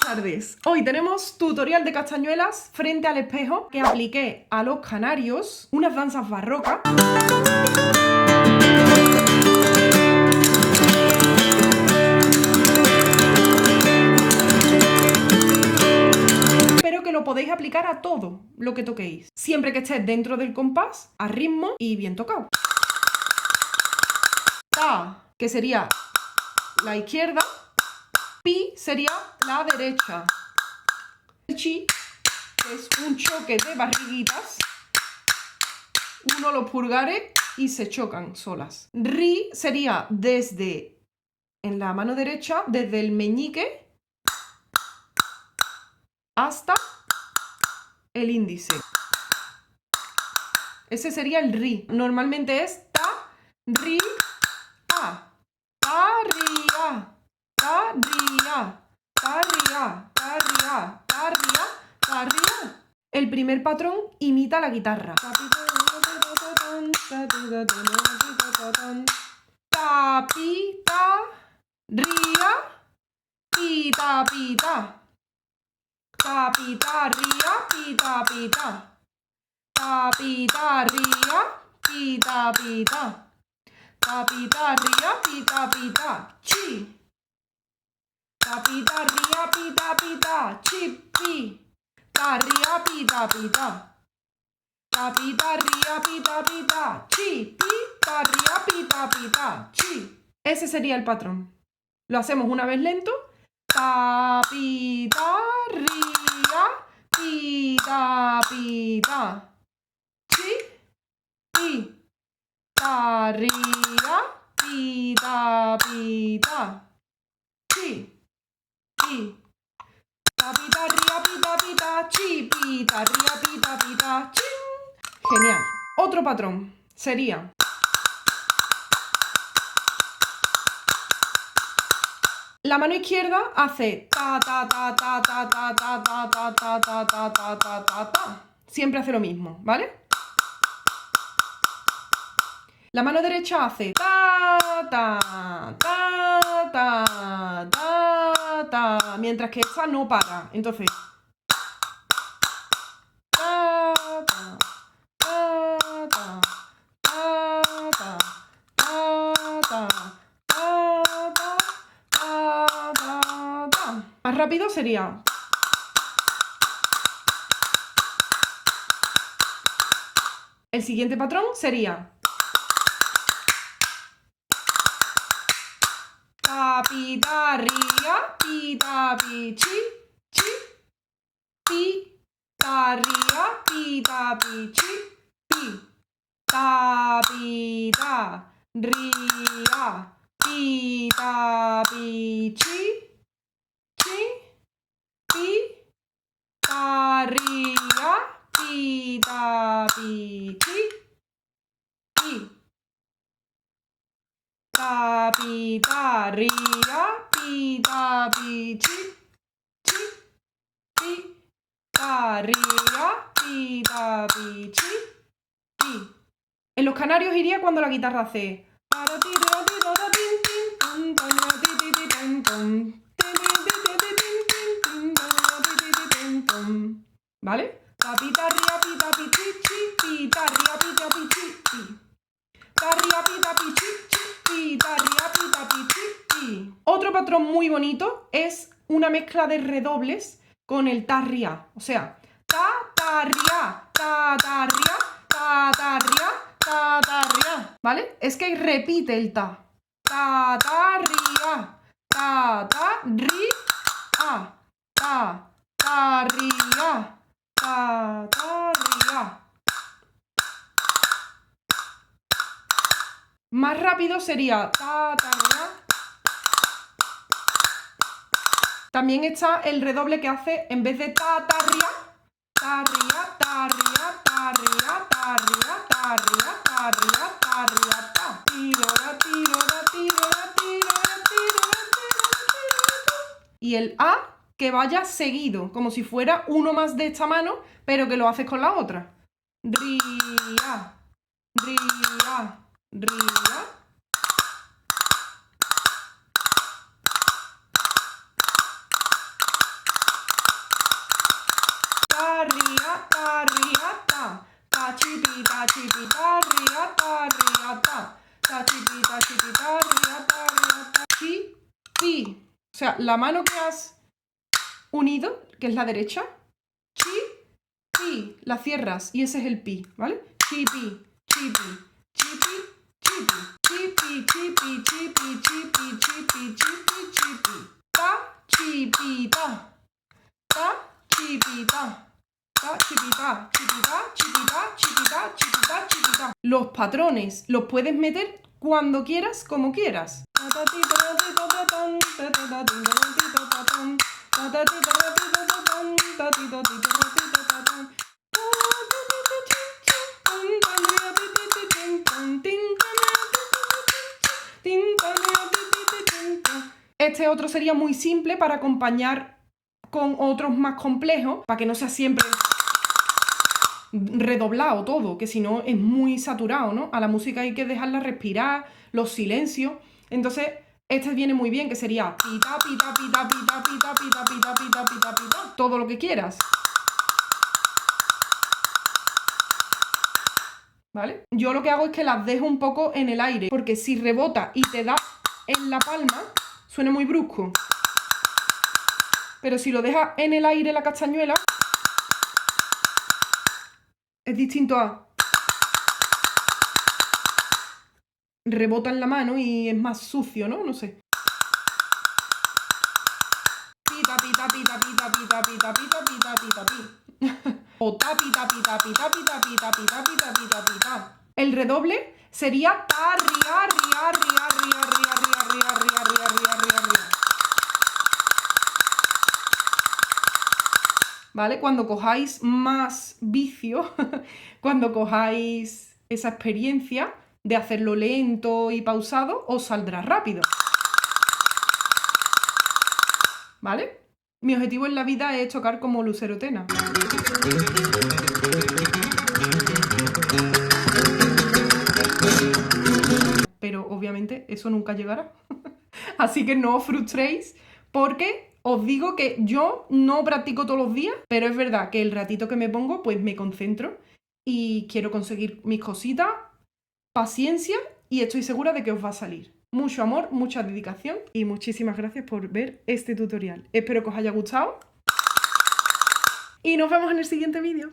tardes. Hoy tenemos tutorial de castañuelas frente al espejo que apliqué a los canarios, unas danzas barrocas. Pero que lo podéis aplicar a todo lo que toquéis, siempre que estés dentro del compás, a ritmo y bien tocado. Ta, que sería la izquierda. Pi sería la derecha. El chi, que es un choque de barriguitas. Uno los pulgares y se chocan solas. Ri sería desde, en la mano derecha, desde el meñique hasta el índice. Ese sería el ri. Normalmente es ta, ri, a. Ta, ri, a. Ta, ri, a. Ta, ri, a. Ta, ri, a. Ta, ri, a. Ta, ri, a. El primer patrón imita la guitarra. Ta, pi, ta, ria, pita, pita. Ta, pita, ria, pita, pita. Ta, pita, ria, pita, pita. Ta, pita, ria, pita, pita. Chi. Ta, pita, ria, pita, pita. Chi, pi. Ta, ria, pita, pita. Ta, pita, ria, pita, pita. Chi, pi, ta, ria, pita, pita. Chi. Ese sería el patrón. Lo hacemos una vez lento. Ta, pita, ria, pita, pita. Chi, pi, ta, ria, pita, pita. Chi, pi. Ta, pita, ria, pita, pita. Chi, pita, ria, pita, pita. Chi. Genial. Otro patrón sería la mano izquierda hace ta ta ta ta ta ta ta ta ta ta ta ta ta ta ta ta. Siempre hace lo mismo, ¿vale? La mano derecha hace ta ta ta ta ta ta, mientras que esta no para. Entonces más rápido sería el siguiente patrón sería ta, pi, ta, ria, pi, ta, pi, chi, chi, pi, ta, ria, pi, ta, pi, chi, pi, ta, pi, ta, ria, pi, ta, pi, chi, chi, pi, ta, ria, pi, ta, pi, chi, pi. Ta, pi, ta, ria, pi, ta, pi, chi, chi, pi, ta, ria, pi, ta, pi, chi, pi. En los canarios iría cuando la guitarra hace ¿vale? Ta, pi, ta, ria, pi, ta, pi, chi, chi, pi, ta, ria, pi, ta, pi, chi, pi. Ta, ria, pi, ta, pi, chi, chi, pi, ta, ria, pi, ta, pi, chi, pi. Otro patrón muy bonito es una mezcla de redobles con el ta, ria. O sea, ta, ta, ria, ta, ta, ria, ta, ta, ria, ta, ta, ria. ¿Vale? Es que repite el ta. Ta, ta, ria, ta, ta, ri, a, ta, ta, ria, ta, ta, ria. Más rápido sería ta, ta, ria. También está el redoble que hace, en vez de ta, ta, ria, ta, ria, ta, ria, ta, ria, ta, ria, ta, ria, ta, ria, ta, ria, ta. Tirora, tirora, tirora, tirora, tirora, tirora. Y el a que vaya seguido, como si fuera uno más de esta mano, pero que lo haces con la otra. Ria, ria, ria. ta, ria, ta. Ta, chi, pi, ta, ria, ta, ta. Ta, chi, pi, ta, ria, ta. Chi, pi. O sea, la mano que has unido, que es la derecha, chi, pi, la cierras y ese es el pi, ¿vale? Chi, pi, chi, pi, chi, pi, chi, pi, chi, pi, chi, pi, chi, pi, chi, pi, chi, pi, chi, pi, chi, pi. Ta, chi, pi, ta. Ta, chi, pi, ta. Ta, chi, pi, ta, chi, pi, ta, chi, pi, ta, chi, pi, ta, chi, pi, ta, chi, pi, ta. Los patrones los puedes meter cuando quieras, como quieras. Este otro sería muy simple para acompañar con otros más complejos, para que no sea siempre redoblado todo, que si no es muy saturado, ¿no? A la música hay que dejarla respirar, los silencios. Entonces, este viene muy bien, que sería pita, pita, pita, pita, pita, pita, pita, pita, pita, pita, todo lo que quieras. ¿Vale? Yo lo que hago es que las dejo un poco en el aire, porque si rebota y te da en la palma, suena muy brusco. Pero si lo dejas en el aire la castañuela, es distinto a... rebota en la mano y es más sucio, ¿no? No sé. Pita, pita, pita, pita, pita, pita, pita, pita, pita, pita. O ta, pita, pita, pita, pita, pita, pita, pita, pita, pita. El redoble sería ta, ria, ria, ria, ria, ria, ria, ria, ria, ria, ria, ria, ria. ¿Vale? Cuando cojáis más vicio, cuando cojáis esa experiencia de hacerlo lento y pausado, os saldrá rápido. ¿Vale? Mi objetivo en la vida es tocar como Lucero Tena. Pero obviamente eso nunca llegará. Así que no os frustréis porque os digo que yo no practico todos los días, pero es verdad que el ratito que me pongo pues me concentro y quiero conseguir mis cositas, paciencia y estoy segura de que os va a salir. Mucho amor, mucha dedicación y muchísimas gracias por ver este tutorial. Espero que os haya gustado y nos vemos en el siguiente vídeo.